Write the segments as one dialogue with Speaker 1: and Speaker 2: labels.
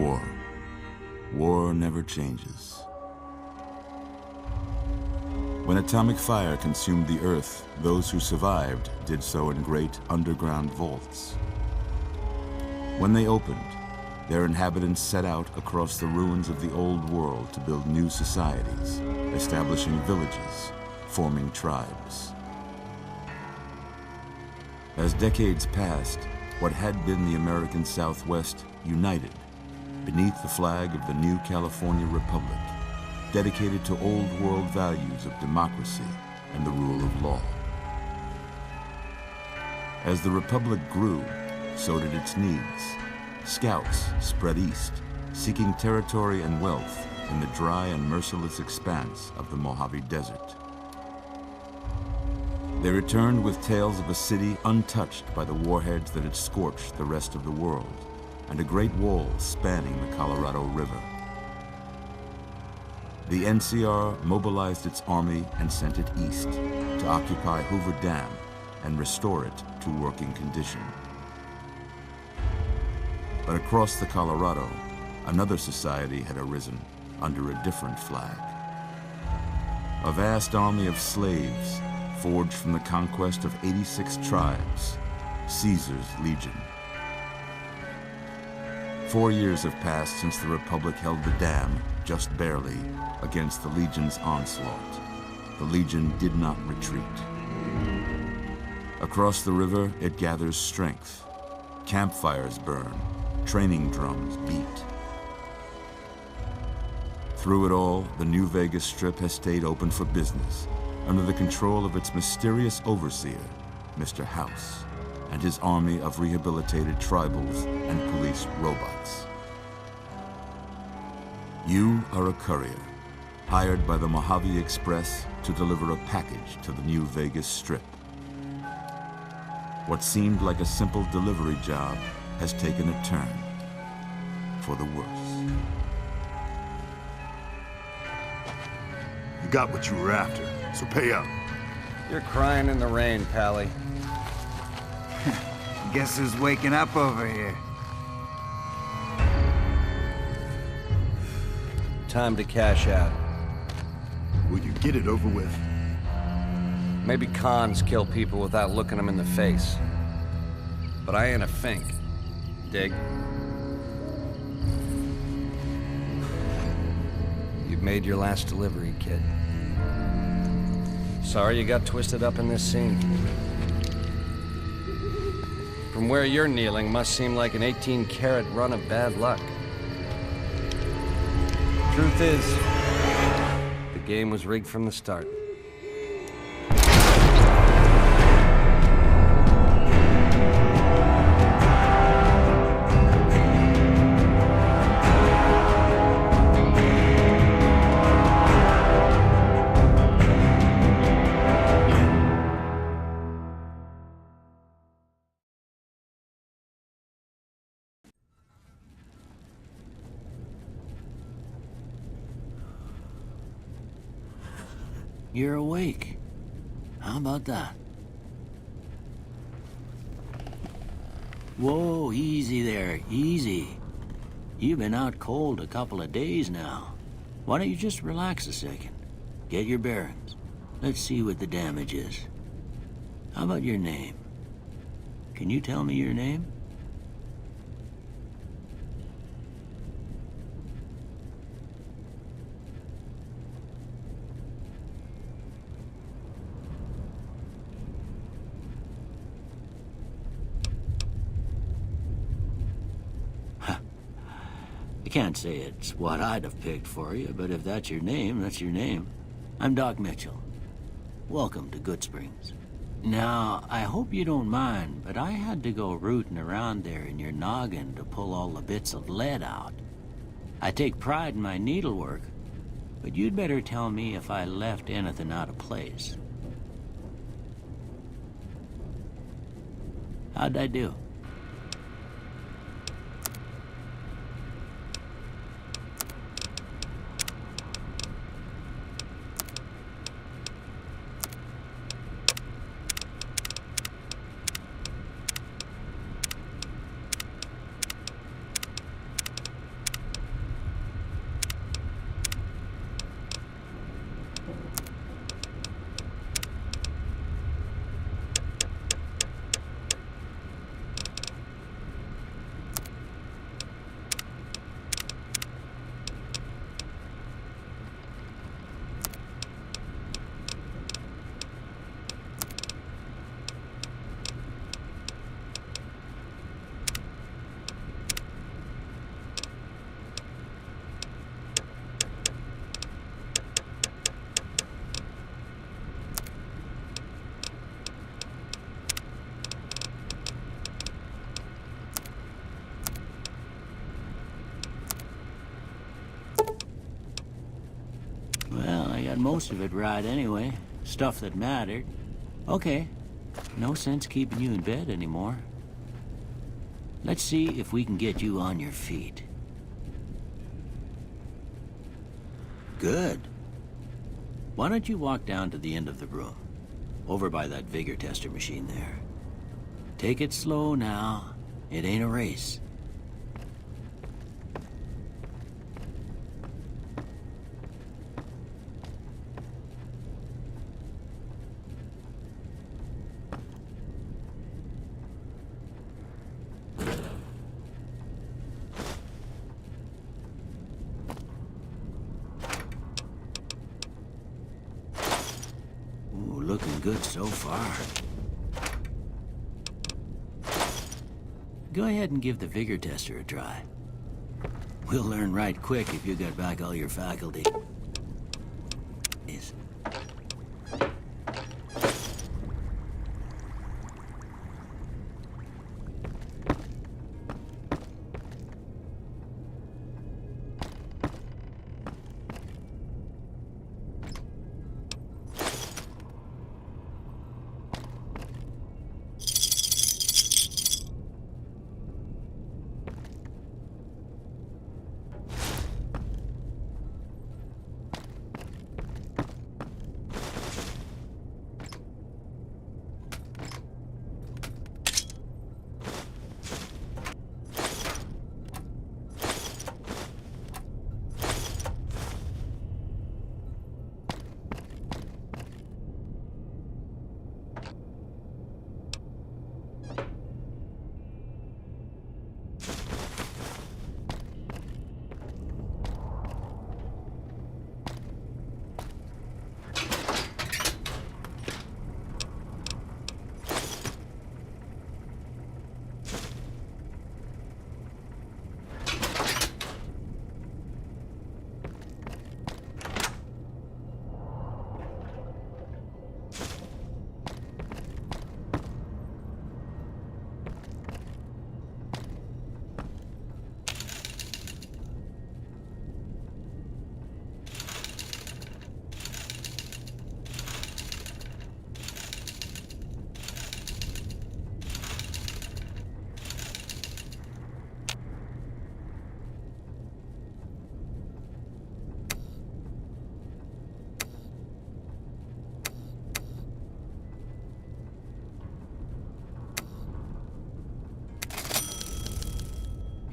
Speaker 1: war. War never changes. When atomic fire consumed the Earth, those who survived did so in great underground vaults. When they opened, their inhabitants set out across the ruins of the old world to build new societies, establishing villages, forming tribes. As decades passed, what had been the American Southwest united beneath the flag of the new California Republic, dedicated to old world values of democracy and the rule of law. As the Republic grew, so did its needs. Scouts spread east, seeking territory and wealth in the dry and merciless expanse of the Mojave Desert. They returned with tales of a city untouched by the warheads that had scorched the rest of the world, and a great wall spanning the Colorado River. The NCR mobilized its army and sent it east to occupy Hoover Dam and restore it to working condition. But across the Colorado, another society had arisen under a different flag. A vast army of slaves forged from the conquest of 86 tribes, Caesar's Legion. 4 years have passed since the Republic held the dam, just barely, against the Legion's onslaught. The Legion did not retreat. Across the river, it gathers strength. Campfires burn, training drums beat. Through it all, the new Vegas Strip has stayed open for business, under the control of its mysterious overseer, Mr. House, and his army of rehabilitated tribals and police robots. You are a courier, hired by the Mojave Express to deliver a package to the new Vegas Strip. What seemed like a simple delivery job has taken a turn for the worse.
Speaker 2: You got what you were after, so pay up.
Speaker 3: You're crying in the rain, Pally.
Speaker 4: Guess who's waking up over here?
Speaker 3: Time to cash out.
Speaker 2: Will you get it over with?
Speaker 3: Maybe cons kill people without looking them in the face. But I ain't a fink. Dig? You've made your last delivery, kid. Sorry you got twisted up in this scene. From where you're kneeling must seem like an 18-carat run of bad luck. Truth is, the game was rigged from the start.
Speaker 5: You're awake. How about that? Whoa, easy there, easy. You've been out cold a couple of days now. Why don't you just relax a second? Get your bearings. Let's see what the damage is. How about your name? Can you tell me your name? I can't say it's what I'd have picked for you, but if that's your name, that's your name. I'm Doc Mitchell. Welcome to Goodsprings. Now, I hope you don't mind, but I had to go rooting around there in your noggin to pull all the bits of lead out. I take pride in my needlework, but you'd better tell me if I left anything out of place. How'd I do? most of it right anyway. Stuff that mattered. Okay, no sense keeping you in bed anymore. Let's see if we can get you on your feet. Good. Why don't you walk down to the end of the room? Over by that vigor tester machine there. Take it slow now. It ain't a race. Ooh, looking good so far. Go ahead and give the vigor tester a try. We'll learn right quick if you got back all your faculty.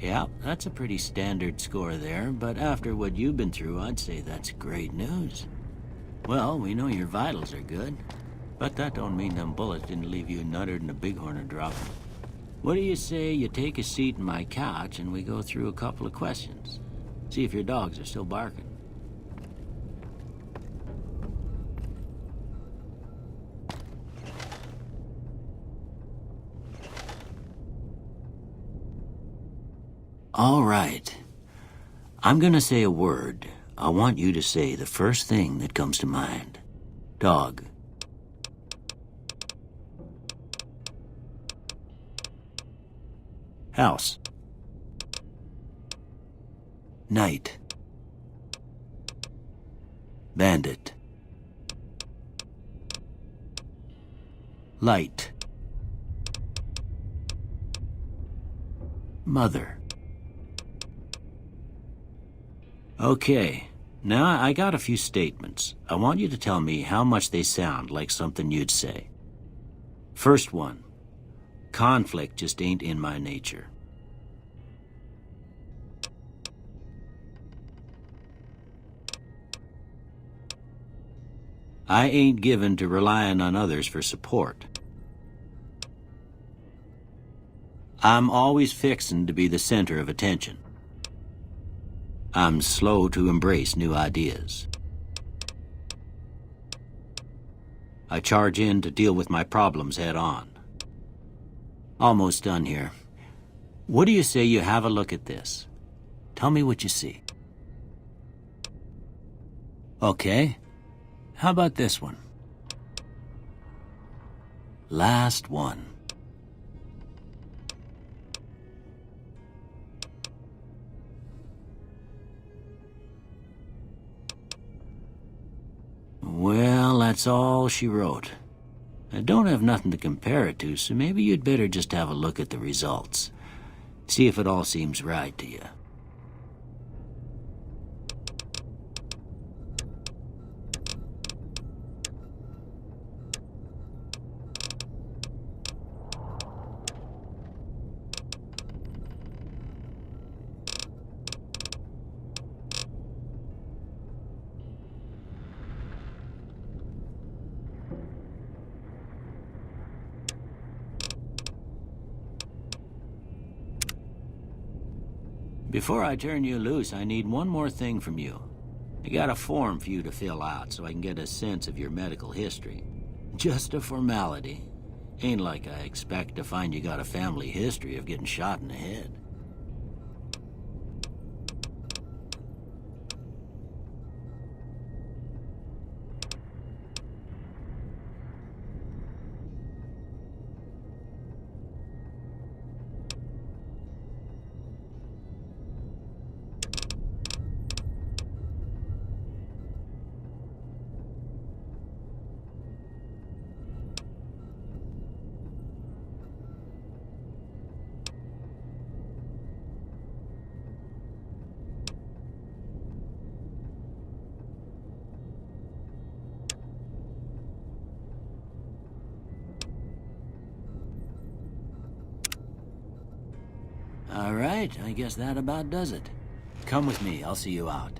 Speaker 5: Yeah, that's a pretty standard score there, but after what you've been through, I'd say that's great news. Well, we know your vitals are good, but that don't mean them bullets didn't leave you nuttered and a bighorn a dropping. What do you say you take a seat in my couch and we go through a couple of questions? See if your dogs are still barking. All right. I'm gonna say a word. I want you to say the first thing that comes to mind. Dog. House. Night. Bandit. Light. Mother. Okay, now I got a few statements. I want you to tell me how much they sound like something you'd say. First one, conflict just ain't in my nature. I ain't given to relying on others for support. I'm always fixin' to be the center of attention. I'm slow to embrace new ideas. I charge in to deal with my problems head on. Almost done here. What do you say you have a look at this? Tell me what you see. Okay. How about this one? Last one. That's all she wrote. I don't have nothing to compare it to, so maybe you'd better just have a look at the results. See if it all seems right to you. Before I turn you loose, I need one more thing from you. I got a form for you to fill out so I can get a sense of your medical history. Just a formality. Ain't like I expect to find you got a family history of getting shot in the head. All right, I guess that about does it. Come with me, I'll see you out.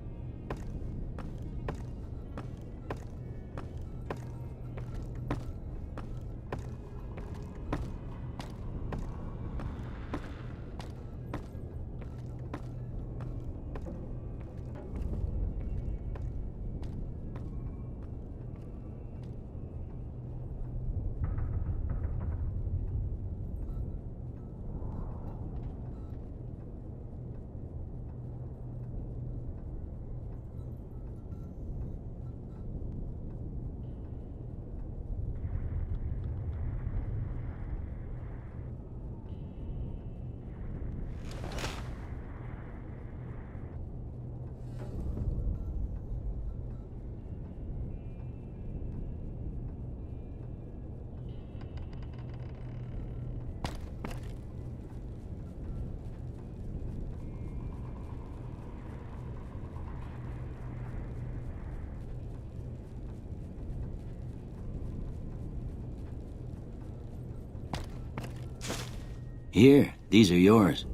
Speaker 5: Here, these are yours.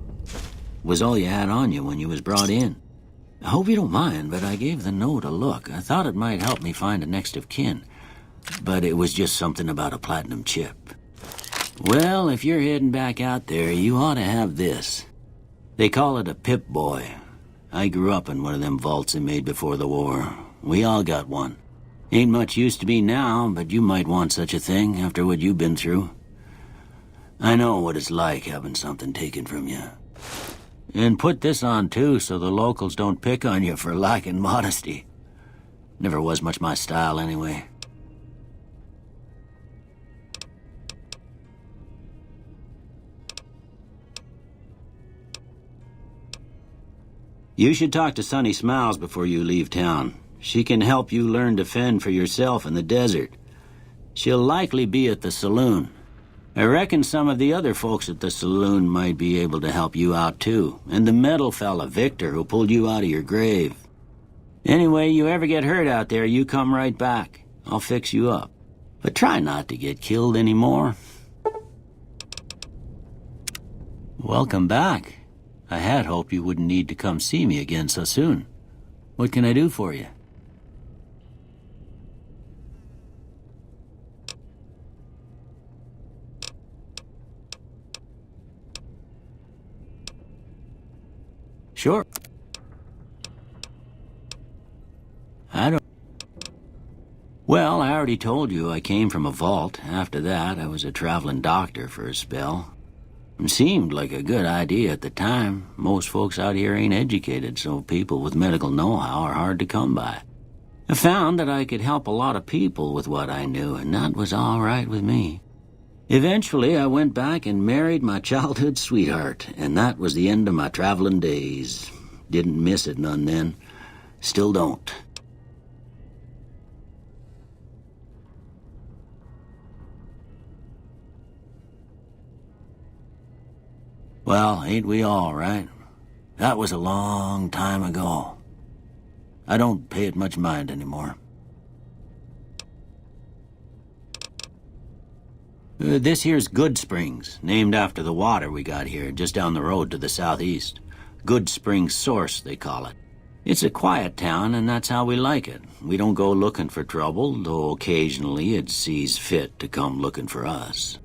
Speaker 5: Was all you had on you when you was brought in. I hope you don't mind, but I gave the note a look. I thought it might help me find a next of kin. But it was just something about a platinum chip. Well, if you're heading back out there, you ought to have this. They call it a Pip-Boy. I grew up in one of them vaults they made before the war. We all got one. Ain't much use to me now, but you might want such a thing after what you've been through. I know what it's like having something taken from you. And put this on, too, so the locals don't pick on you for lacking modesty. Never was much my style, anyway. You should talk to Sunny Smiles before you leave town. She can help you learn to fend for yourself in the desert. She'll likely be at the saloon. I reckon some of the other folks at the saloon might be able to help you out, too. And the metal fella, Victor, who pulled you out of your grave. Anyway, you ever get hurt out there, you come right back. I'll fix you up. But try not to get killed anymore. Welcome back. I had hoped you wouldn't need to come see me again so soon. What can I do for you? Sure. Well, I already told you I came from a vault. After that, I was a traveling doctor for a spell. It seemed like a good idea at the time. Most folks out here ain't educated, so people with medical know-how are hard to come by. I found that I could help a lot of people with what I knew, and that was all right with me. Eventually, I went back and married my childhood sweetheart, and that was the end of my traveling days. Didn't miss it none then. Still don't. Well, ain't we all, right? That was a long time ago. I don't pay it much mind anymore. This here's Good Springs, named after the water we got here, just down the road to the southeast. Good Springs Source, they call it. It's a quiet town, and that's how we like it. We don't go looking for trouble, though occasionally it sees fit to come looking for us.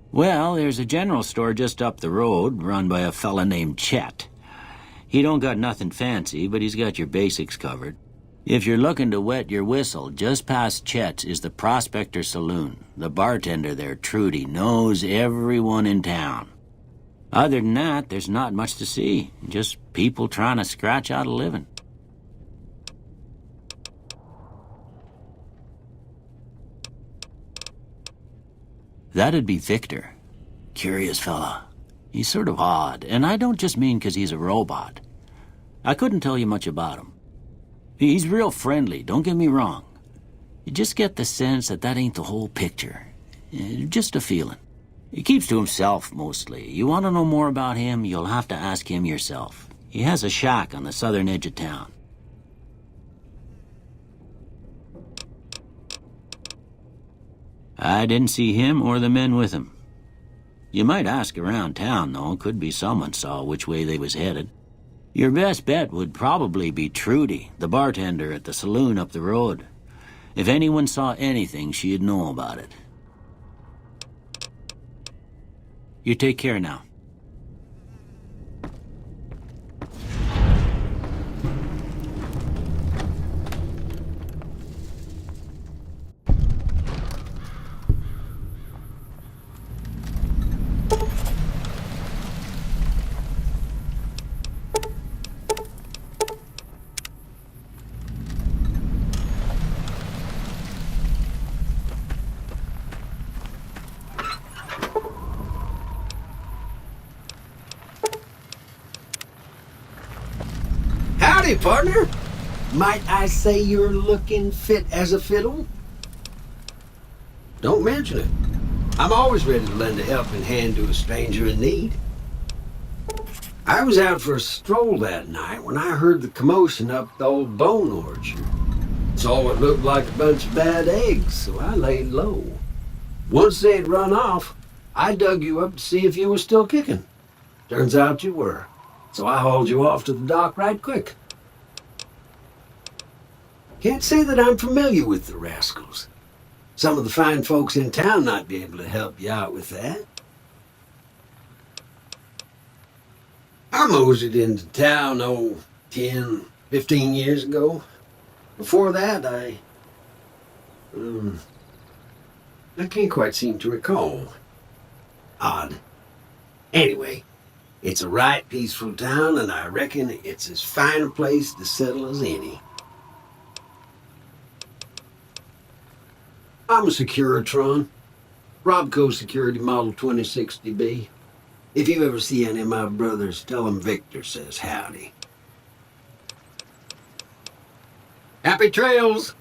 Speaker 5: Well, there's a general store just up the road, run by a fella named Chet. He don't got nothing fancy, but he's got your basics covered. If you're looking to wet your whistle, just past Chet's is the Prospector Saloon. The bartender there, Trudy, knows everyone in town. Other than that, there's not much to see. Just people trying to scratch out a living. That'd be Victor. Curious fella. He's sort of odd, and I don't just mean 'cause he's a robot. I couldn't tell you much about him. He's real friendly, don't get me wrong. You just get the sense that ain't the whole picture. Just a feeling. He keeps to himself, mostly. You want to know more about him, you'll have to ask him yourself. He has a shack on the southern edge of town. I didn't see him or the men with him. You might ask around town, though. Could be someone saw which way they was headed. Your best bet would probably be Trudy, the bartender at the saloon up the road. If anyone saw anything, she'd know about it. You take care now.
Speaker 6: Howdy, partner. Might I say you're looking fit as a fiddle? Don't mention it. I'm always ready to lend a helping hand to a stranger in need. I was out for a stroll that night when I heard the commotion up the old bone orchard. Saw what looked like a bunch of bad eggs, so I laid low. Once they'd run off, I dug you up to see if you were still kicking. Turns out you were, so I hauled you off to the dock right quick. Can't say that I'm familiar with the rascals. Some of the fine folks in town might be able to help you out with that. I moseyed into town, 10, 15 years ago. Before that, I can't quite seem to recall. Odd. Anyway, it's a right peaceful town, and I reckon it's as fine a place to settle as any. I'm a Securitron. Robco Security Model 2060B. If you ever see any of my brothers, tell them Victor says howdy. Happy trails!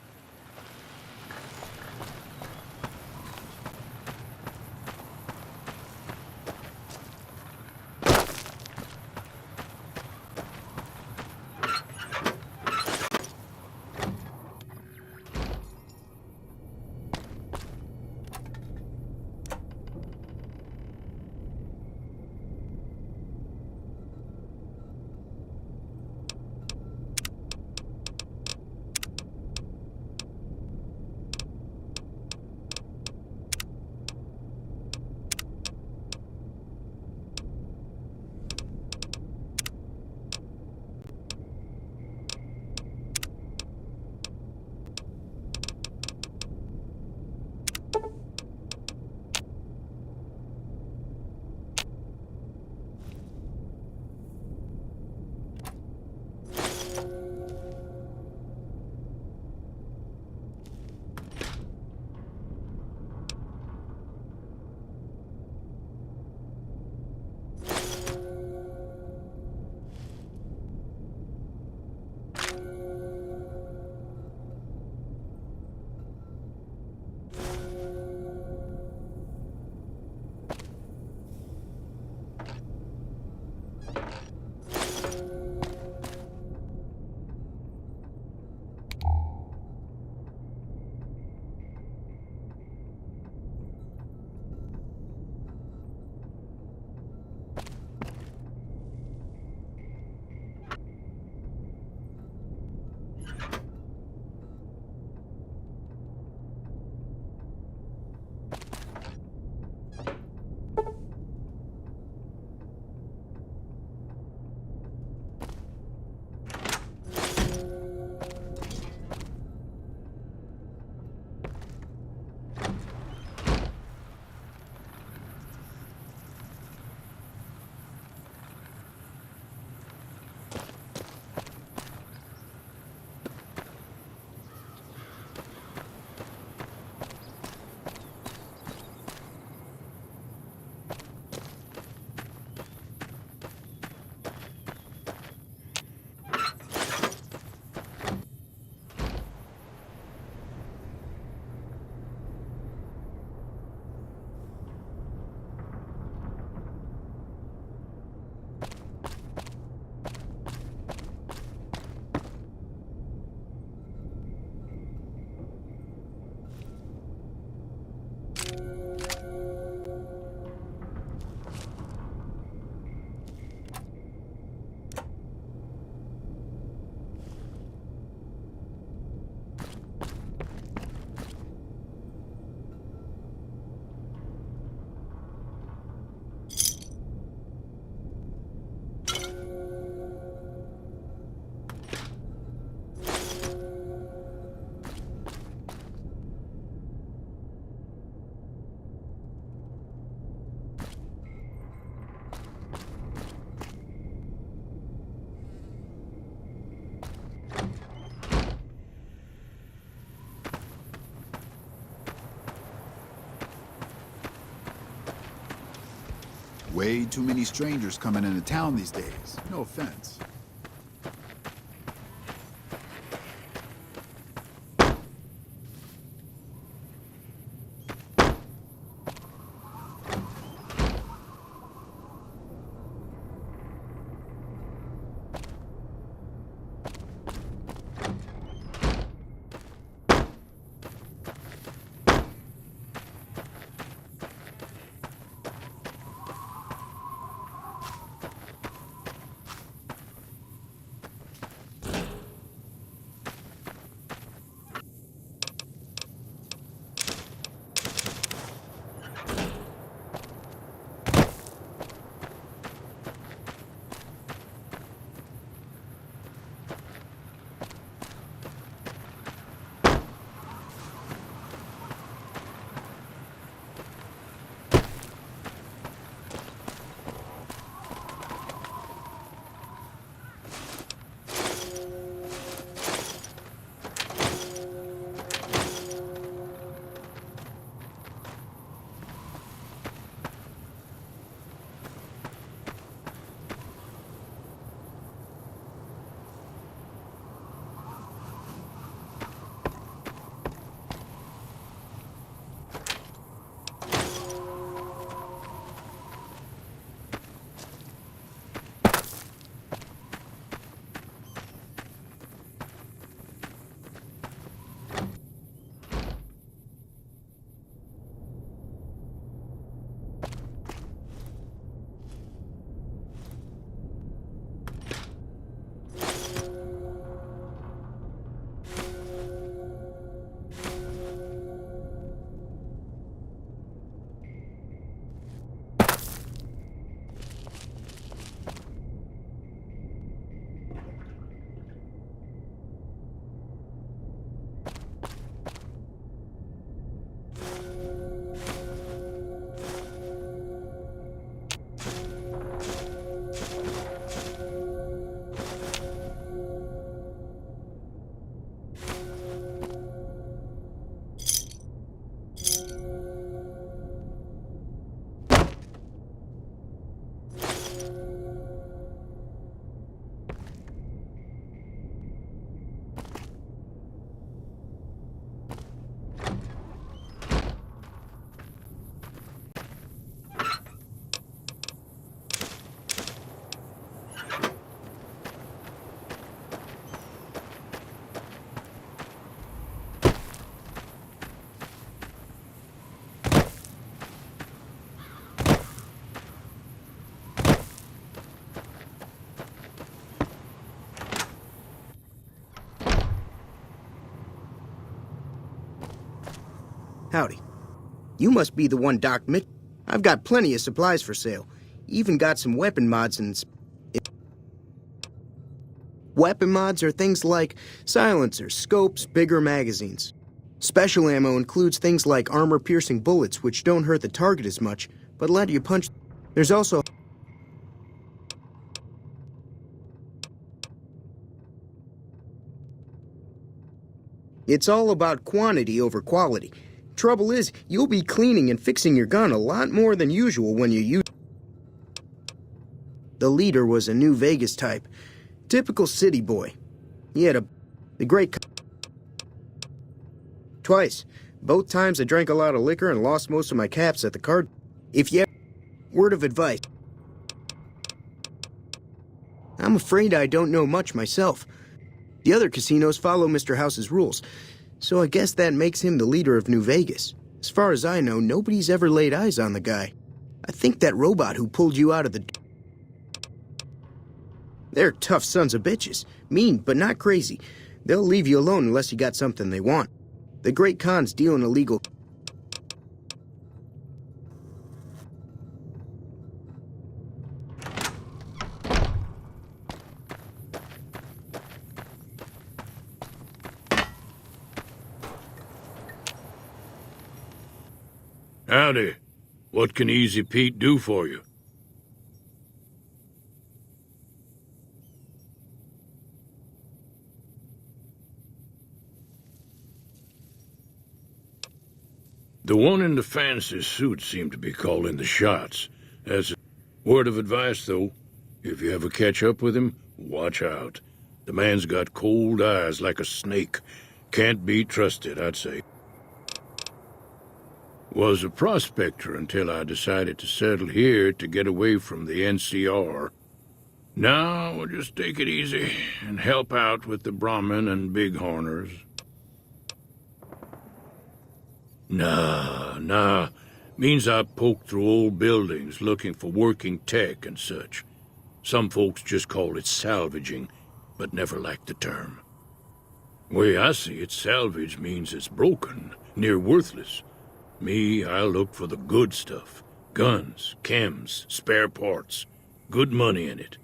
Speaker 7: Way too many strangers coming into town these days. No offense.
Speaker 8: Howdy. You must be the one Doc Mitch. I've got plenty of supplies for sale. Even got some weapon mods and... Weapon mods are things like silencers, scopes, bigger magazines. Special ammo includes things like armor-piercing bullets, which don't hurt the target as much, but let you punch... There's also... It's all about quantity over quality. Trouble is, you'll be cleaning and fixing your gun a lot more than usual when you use... The leader was a new Vegas type. Typical city boy. He had the great... Twice. Both times I drank a lot of liquor and lost most of my caps at the card. If you... Word of advice. I'm afraid I don't know much myself. The other casinos follow Mr. House's rules, so I guess that makes him the leader of New Vegas. As far as I know, nobody's ever laid eyes on the guy. I think that robot who pulled you out of the... They're tough sons of bitches. Mean, but not crazy. They'll leave you alone unless you got something they want. The Great Khan's deal in illegal...
Speaker 9: Howdy. What can Easy Pete do for you? The one in the fancy suit seemed to be calling the shots. Word of advice, though. If you ever catch up with him, watch out. The man's got cold eyes like a snake. Can't be trusted, I'd say. Was a prospector until I decided to settle here to get away from the NCR. Now, we'll just take it easy and help out with the Brahmin and Bighorners. Nah. Means I poke through old buildings looking for working tech and such. Some folks just call it salvaging, but never liked the term. Way I see it, salvage means it's broken, near worthless. Me, I look for the good stuff. Guns, chems, spare parts. Good money in it.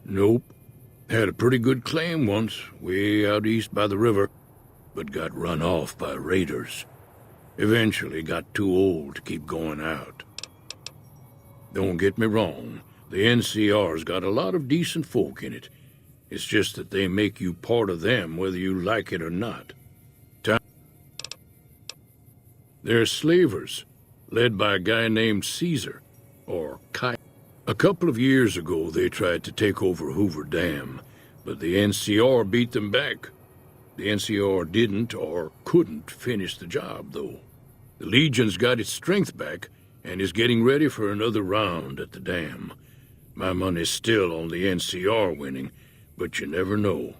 Speaker 9: Nope. Had a pretty good claim once, way out east by the river, but got run off by raiders. Eventually got too old to keep going out. Don't get me wrong, the NCR's got a lot of decent folk in it. It's just that they make you part of them whether you like it or not. They're slavers, led by a guy named Caesar, or Kai. A couple of years ago, they tried to take over Hoover Dam, but the NCR beat them back. The NCR didn't or couldn't finish the job, though. The Legion's got its strength back and is getting ready for another round at the dam. My money's still on the NCR winning, but you never know.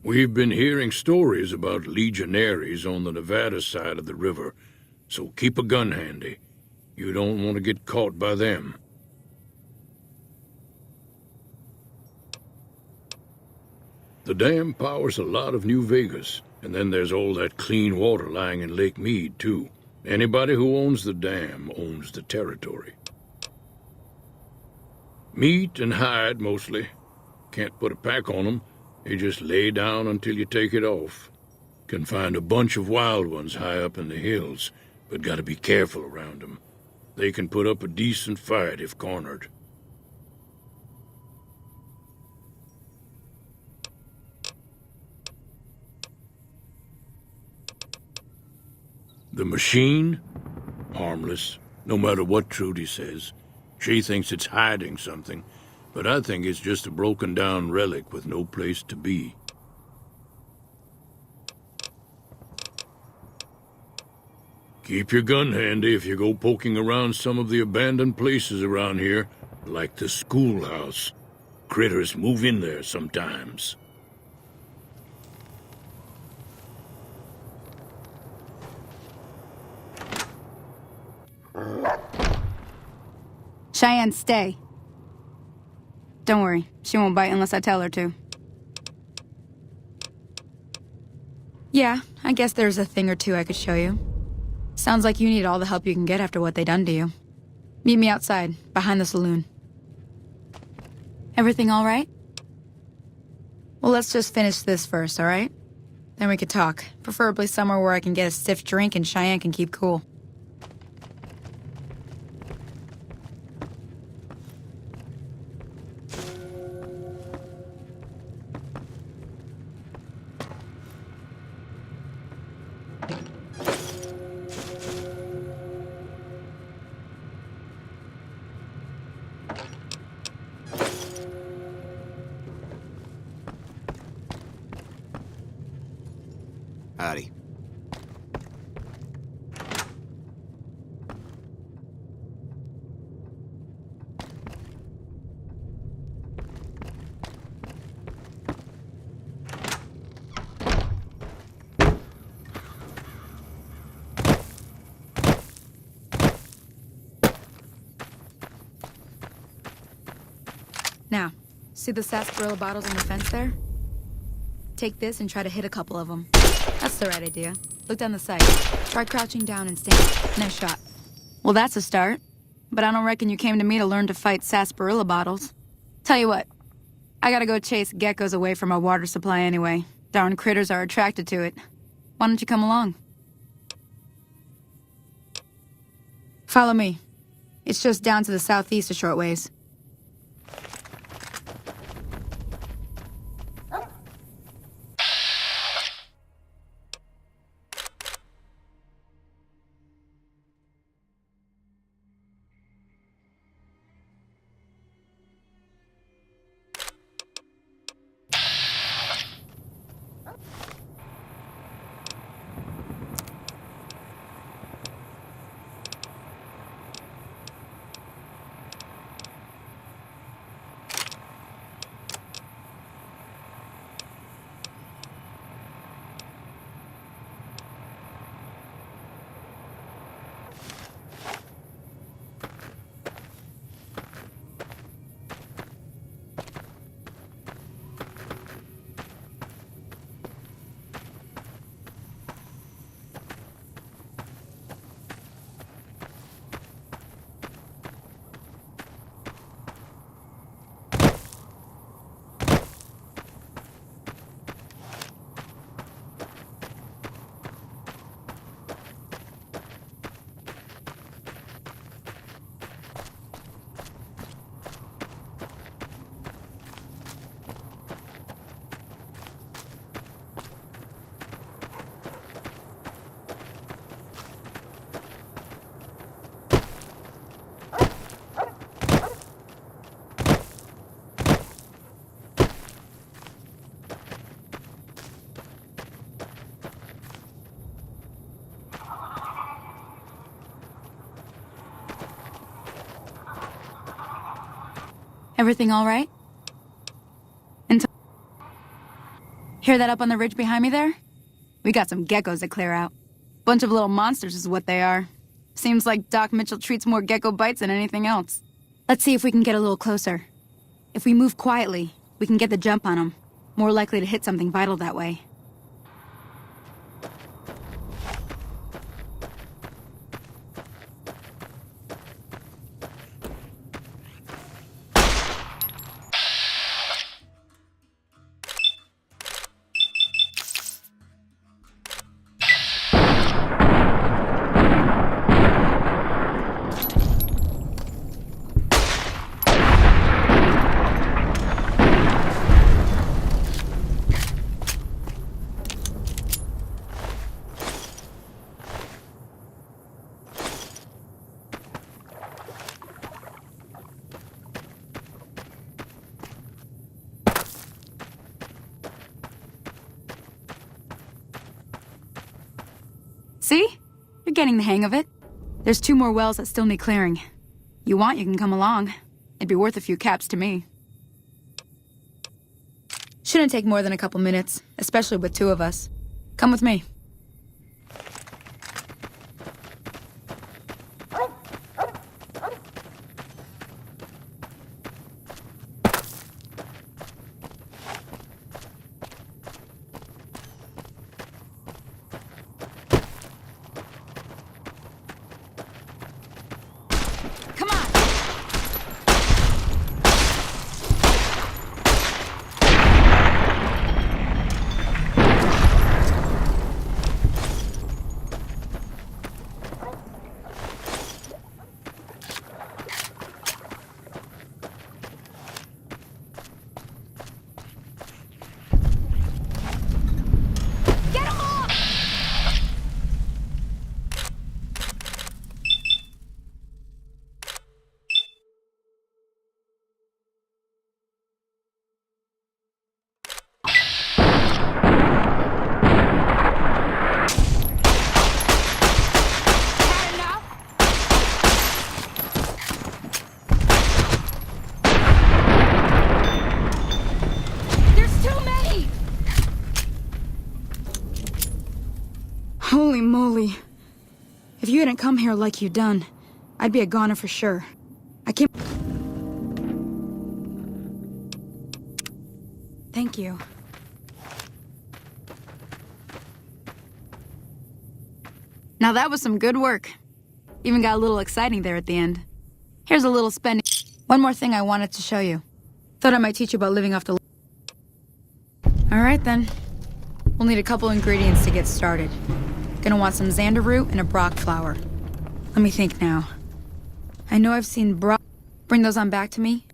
Speaker 9: We've been hearing stories about legionaries on the Nevada side of the river, so keep a gun handy. You don't want to get caught by them. The dam powers a lot of New Vegas, and then there's all that clean water lying in Lake Mead, too. Anybody who owns the dam owns the territory. Meat and hide, mostly. Can't put a pack on them. You just lay down until you take it off. Can find a bunch of wild ones high up in the hills, but gotta be careful around them. They can put up a decent fight if cornered. The machine? Harmless, no matter what Trudy says. She thinks it's hiding something, but I think it's just a broken-down relic with no place to be. Keep your gun handy if you go poking around some of the abandoned places around here, like the schoolhouse. Critters move in there sometimes.
Speaker 10: Cheyenne, stay. Don't worry, she won't bite unless I tell her to. Yeah, I guess there's a thing or two I could show you. Sounds like you need all the help you can get after what they done to you. Meet me outside, behind the saloon. Everything all right? Well, let's just finish this first, all right? Then we could talk, preferably somewhere where I can get a stiff drink and Cheyenne can keep cool.
Speaker 11: Howdy.
Speaker 10: Now, see the sarsaparilla bottles on the fence there? Take this and try to hit a couple of them. That's the right idea. Look down the sight. Try crouching down and stand. Nice shot. Well, that's a start. But I don't reckon you came to me to learn to fight sarsaparilla bottles. Tell you what, I gotta go chase geckos away from our water supply anyway. Darn critters are attracted to it. Why don't you come along? Follow me. It's just down to the southeast a short ways. Everything all right? Hear that up on the ridge behind me there? We got some geckos to clear out. Bunch of little monsters is what they are. Seems like Doc Mitchell treats more gecko bites than anything else. Let's see if we can get a little closer. If we move quietly, we can get the jump on them. More likely to hit something vital that way. See? You're getting the hang of it. There's 2 more wells that still need clearing. You want, you can come along. It'd be worth a few caps to me. Shouldn't take more than a couple minutes, especially with 2 of us. Come with me. Holy moly. If you hadn't come here like you done, I'd be a goner for sure. I came... Thank you. Now that was some good work. Even got a little exciting there at the end. Here's a little spending. One more thing I wanted to show you. Thought I might teach you about living off the... Alright then. We'll need a couple ingredients to get started. Gonna want some xander root and a brock flower. Let me think now. I know I've seen Bring those on back to me,